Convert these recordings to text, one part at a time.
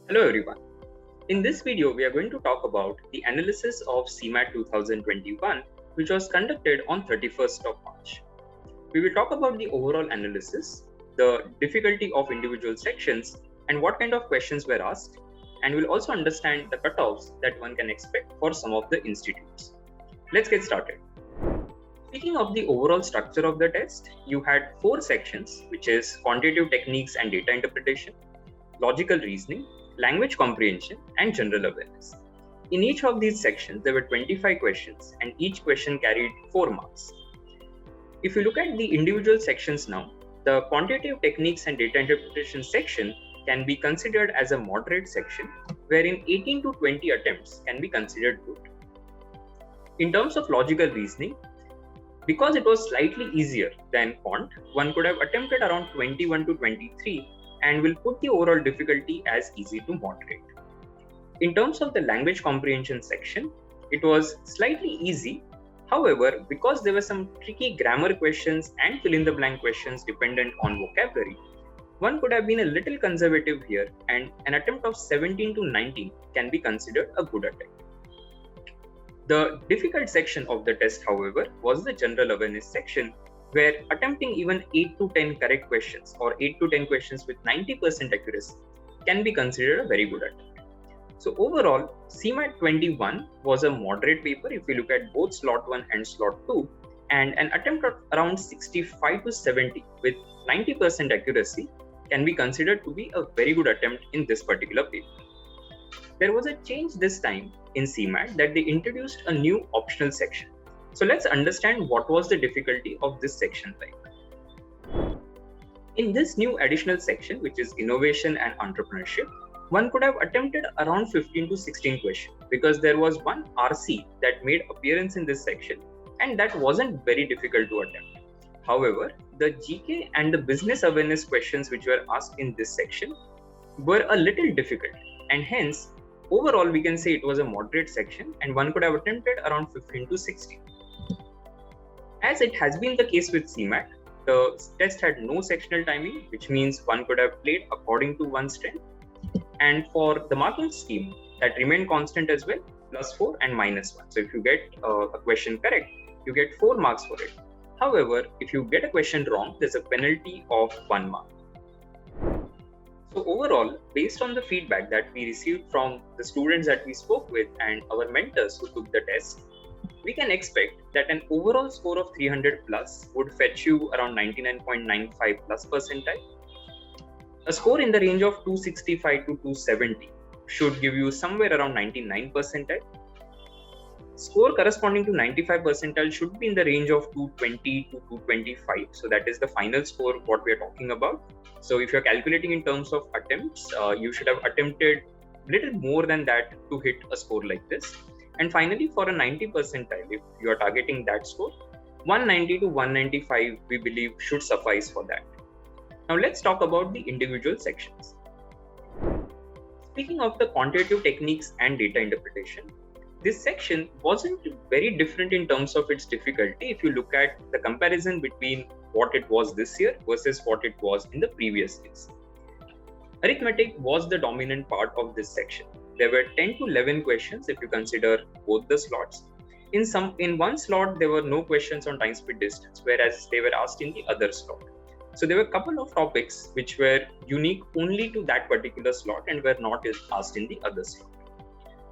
Hello everyone. In this video, we are going to talk about the analysis of CMAT 2021, which was conducted on 31st of March. We will talk about the overall analysis, the difficulty of individual sections, and what kind of questions were asked, and we'll also understand the cutoffs that one can expect for some of the institutes. Let's get started. Speaking of the overall structure of the test, you had 4 sections, which is quantitative techniques and data interpretation, logical reasoning, language comprehension, and general awareness. In each of these sections, there were 25 questions, and each question carried 4 marks. If you look at the individual sections now, the quantitative techniques and data interpretation section can be considered as a moderate section, wherein 18 to 20 attempts can be considered good. In terms of logical reasoning, because it was slightly easier than quant, one could have attempted around 21 to 23 and will put the overall difficulty as easy to moderate. In terms of the language comprehension section, it was slightly easy. However, because there were some tricky grammar questions and fill-in-the-blank questions dependent on vocabulary, one could have been a little conservative here, and an attempt of 17 to 19 can be considered a good attempt. The difficult section of the test, however, was the general awareness section, where attempting even 8 to 10 correct questions or 8 to 10 questions with 90% accuracy can be considered a very good attempt. So overall, CMAT 21 was a moderate paper if you look at both slot 1 and slot 2, and an attempt of around 65 to 70 with 90% accuracy can be considered to be a very good attempt in this particular paper. There was a change this time in CMAT that they introduced a new optional section. So let's understand what was the difficulty of this section like. In this new additional section, which is innovation and entrepreneurship, one could have attempted around 15 to 16 questions because there was one RC that made appearance in this section, and that wasn't very difficult to attempt. However, the GK and the business awareness questions which were asked in this section were a little difficult, and hence overall we can say it was a moderate section and one could have attempted around 15 to 16. As it has been the case with CMAT, the test had no sectional timing, which means one could have played according to one's strength. And for the marking scheme, that remained constant as well, +4 and -1. So if you get a question correct, you get 4 marks for it. However, if you get a question wrong, there's a penalty of 1 mark. So overall, based on the feedback that we received from the students that we spoke with and our mentors who took the test, we can expect that an overall score of 300 plus would fetch you around 99.95 plus percentile. A score in the range of 265 to 270 should give you somewhere around 99 percentile. Score corresponding to 95 percentile should be in the range of 220 to 225. So that is the final score what we are talking about. So if you're calculating in terms of attempts, you should have attempted little more than that to hit a score like this. And finally, for a 90 percentile, if you are targeting that score, 190 to 195, we believe should suffice for that. Now let's talk about the individual sections. Speaking of the quantitative techniques and data interpretation, this section wasn't very different in terms of its difficulty if you look at the comparison between what it was this year versus what it was in the previous years. Arithmetic was the dominant part of this section. There were 10 to 11 questions if you consider both the slots. In one slot, there were no questions on time, speed, distance, whereas they were asked in the other slot. So there were a couple of topics which were unique only to that particular slot and were not asked in the other slot.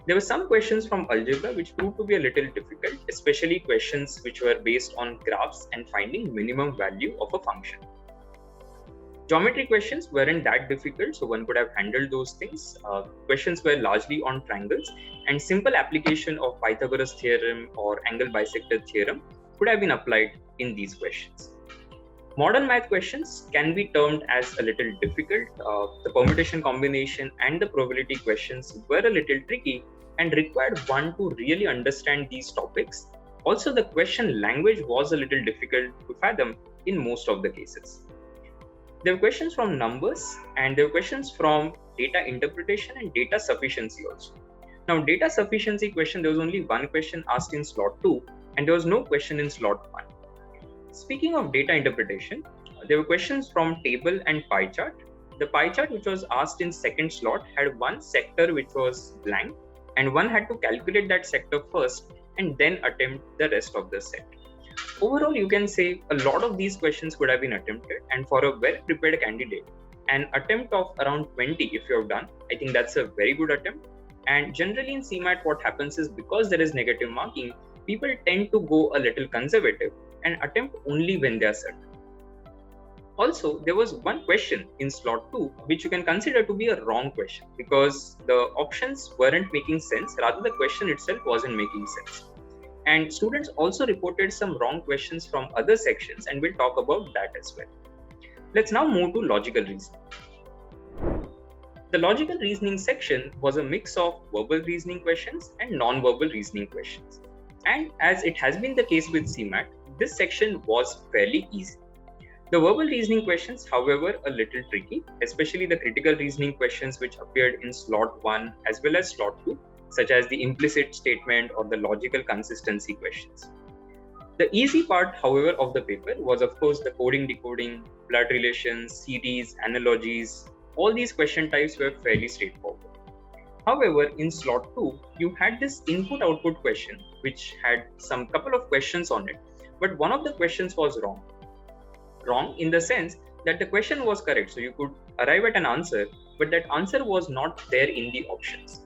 There were some questions from algebra which proved to be a little difficult, especially questions which were based on graphs and finding minimum value of a function. Geometry questions weren't that difficult, so one could have handled those things. Questions were largely on triangles, and simple application of Pythagoras theorem or angle bisector theorem could have been applied in these questions. Modern math questions can be termed as a little difficult. The permutation combination and the probability questions were a little tricky and required one to really understand these topics. Also, the question language was a little difficult to fathom in most of the cases. There were questions from numbers and there were questions from data interpretation and data sufficiency also. Now, data sufficiency question, there was only one question asked in slot 2 and there was no question in slot 1. Speaking of data interpretation, there were questions from table and pie chart. The pie chart which was asked in second slot had one sector which was blank, and one had to calculate that sector first and then attempt the rest of the set. Overall, you can say a lot of these questions could have been attempted, and for a well-prepared candidate, an attempt of around 20 if you have done, I think that's a very good attempt. And generally in CMAT, what happens is because there is negative marking, people tend to go a little conservative and attempt only when they are certain. Also, there was one question in slot 2 which you can consider to be a wrong question because the options weren't making sense, rather the question itself wasn't making sense. And students also reported some wrong questions from other sections, and we'll talk about that as well. Let's now move to logical reasoning. The logical reasoning section was a mix of verbal reasoning questions and non-verbal reasoning questions. And as it has been the case with CMAT, this section was fairly easy. The verbal reasoning questions, however, a little tricky, especially the critical reasoning questions which appeared in slot 1 as well as slot 2, such as the implicit statement or the logical consistency questions. The easy part, however, of the paper was of course the coding, decoding, blood relations, series, analogies. All these question types were fairly straightforward. However, in slot 2, you had this input-output question which had some couple of questions on it, but one of the questions was wrong. Wrong in the sense that the question was correct, so you could arrive at an answer, but that answer was not there in the options.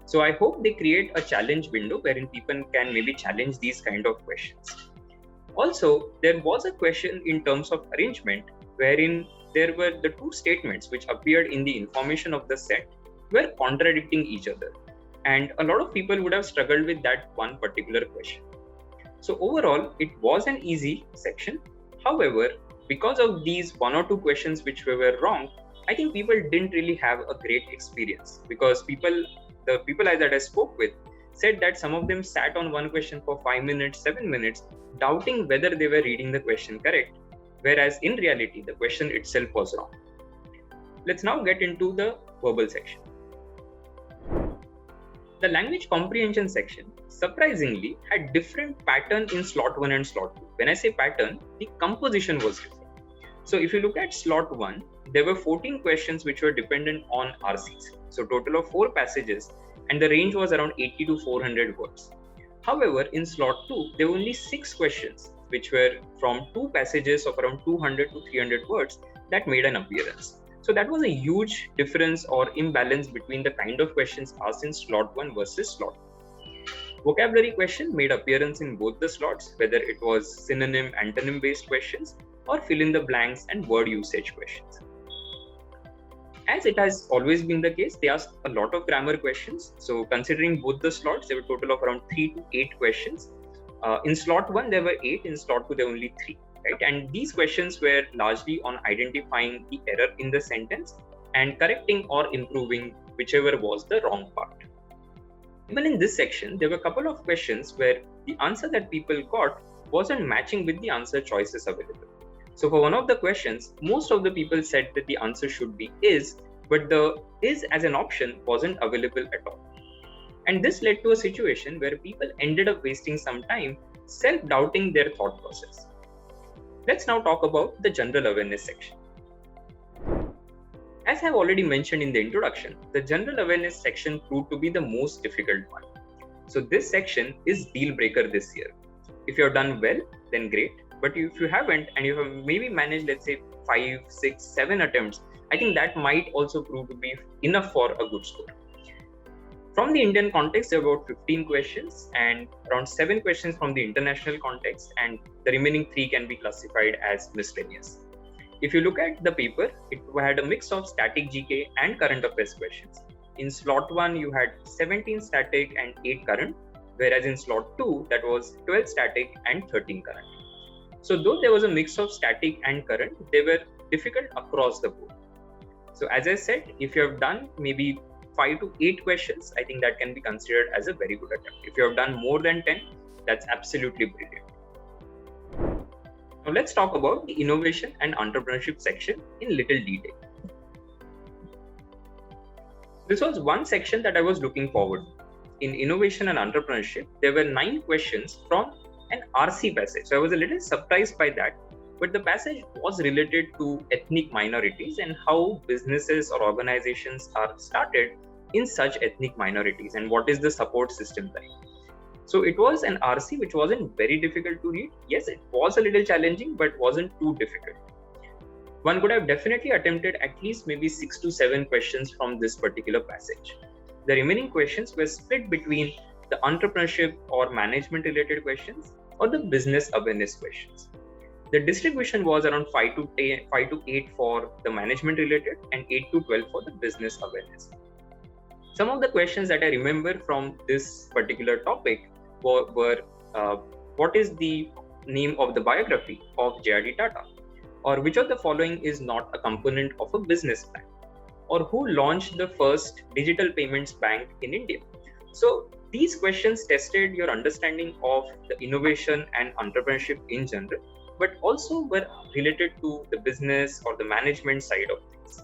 So I hope they create a challenge window wherein people can maybe challenge these kind of questions. Also, there was a question in terms of arrangement wherein there were the two statements which appeared in the information of the set were contradicting each other. And a lot of people would have struggled with that one particular question. So overall, it was an easy section. However, because of these one or two questions which were wrong, I think people didn't really have a great experience because the people that I spoke with said that some of them sat on one question for 5 minutes, 7 minutes, doubting whether they were reading the question correct, whereas in reality, the question itself was wrong. Let's now get into the verbal section. The language comprehension section, surprisingly, had different pattern in slot 1 and slot 2. When I say pattern, the composition was different. So if you look at slot 1, there were 14 questions which were dependent on RCs. So total of 4 passages, and the range was around 80 to 400 words. However, in slot 2, there were only 6 questions which were from 2 passages of around 200 to 300 words that made an appearance. So that was a huge difference or imbalance between the kind of questions asked in slot 1 versus slot 2. Vocabulary question made appearance in both the slots, whether it was synonym, antonym based questions or fill in the blanks and word usage questions. As it has always been the case, they asked a lot of grammar questions. So considering both the slots, there were a total of around 3 to 8 questions. In slot 1, there were 8, in slot 2, there were only 3. Right? And these questions were largely on identifying the error in the sentence and correcting or improving whichever was the wrong part. Even in this section, there were a couple of questions where the answer that people got wasn't matching with the answer choices available. So for one of the questions, most of the people said that the answer should be is, but the is as an option wasn't available at all. And this led to a situation where people ended up wasting some time self-doubting their thought process. Let's now talk about the general awareness section. As I've already mentioned in the introduction, the general awareness section proved to be the most difficult one. So this section is deal breaker this year. If you have done well, then great. But if you haven't and you have maybe managed, let's say 5, 6, 7 attempts, I think that might also prove to be enough for a good score. From the Indian context, there are about 15 questions and around 7 questions from the international context, and the remaining 3 can be classified as miscellaneous. If you look at the paper, it had a mix of static GK and current affairs questions. In slot 1, you had 17 static and 8 current, whereas in slot 2, that was 12 static and 13 current. So though there was a mix of static and current, they were difficult across the board. So as I said, if you have done maybe 5 to 8 questions, I think that can be considered as a very good attempt. If you have done more than 10, that's absolutely brilliant. Now let's talk about the innovation and entrepreneurship section in little detail. This was one section that I was looking forward to. In innovation and entrepreneurship, there were 9 questions from an RC passage. So I was a little surprised by that. but the passage was related to ethnic minorities and how businesses or organizations are started in such ethnic minorities and what is the support system like. So it was an RC which wasn't very difficult to read. Yes, it was a little challenging, but wasn't too difficult. One could have definitely attempted at least maybe 6 to 7 questions from this particular passage. The remaining questions were split between the entrepreneurship or management related questions or the business awareness questions. The distribution was around 5 to 8 for the management related and 8 to 12 for the business awareness. Some of the questions that I remember from this particular topic were what is the name of the biography of J.R.D. Tata? Or which of the following is not a component of a business plan? Or who launched the first digital payments bank in India? So these questions tested your understanding of the innovation and entrepreneurship in general, but also were related to the business or the management side of things.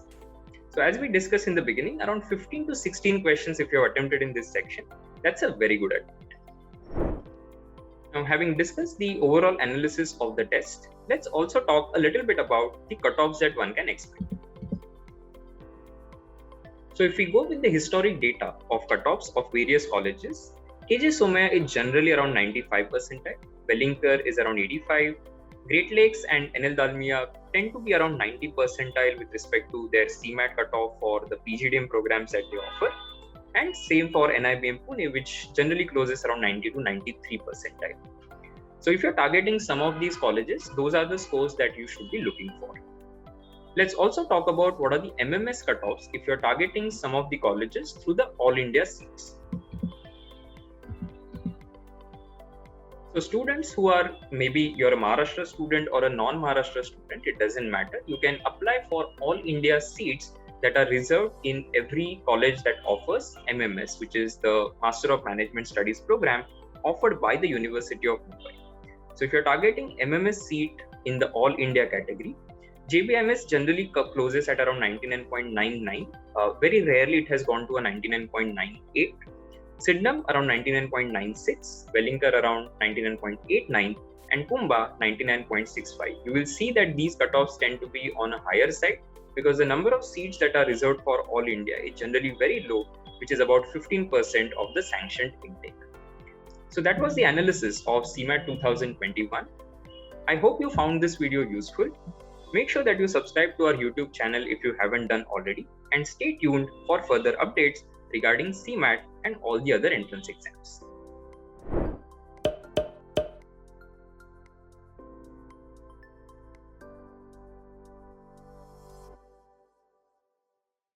So as we discussed in the beginning, around 15 to 16 questions if you have attempted in this section, that's a very good attempt. Now, having discussed the overall analysis of the test, let's also talk a little bit about the cutoffs that one can expect. So if we go with the historic data of cutoffs of various colleges, KJ Somaiya is generally around 95 percentile, Wellinger is around 85, Great Lakes and NL Dalmia tend to be around 90 percentile with respect to their CMAT cutoff for the PGDM programs that they offer, and same for NIBM Pune, which generally closes around 90 to 93 percentile. So if you're targeting some of these colleges, those are the scores that you should be looking for. Let's also talk about what are the MMS cutoffs if you're targeting some of the colleges through the All India seats. So students who are, maybe you're a Maharashtra student or a non-Maharashtra student, it doesn't matter. You can apply for All India seats that are reserved in every college that offers MMS, which is the Master of Management Studies program offered by the University of Mumbai. So if you're targeting MMS seat in the All India category, JBMS generally closes at around 99.99. Very rarely it has gone to a 99.98. Sydenham around 99.96, Wellinger around 99.89, and Pumba 99.65. You will see that these cutoffs tend to be on a higher side because the number of seats that are reserved for All India is generally very low, which is about 15% of the sanctioned intake. So that was the analysis of CMAT 2021. I hope you found this video useful. Make sure that you subscribe to our YouTube channel if you haven't done already, and stay tuned for further updates regarding CMAT and all the other entrance exams.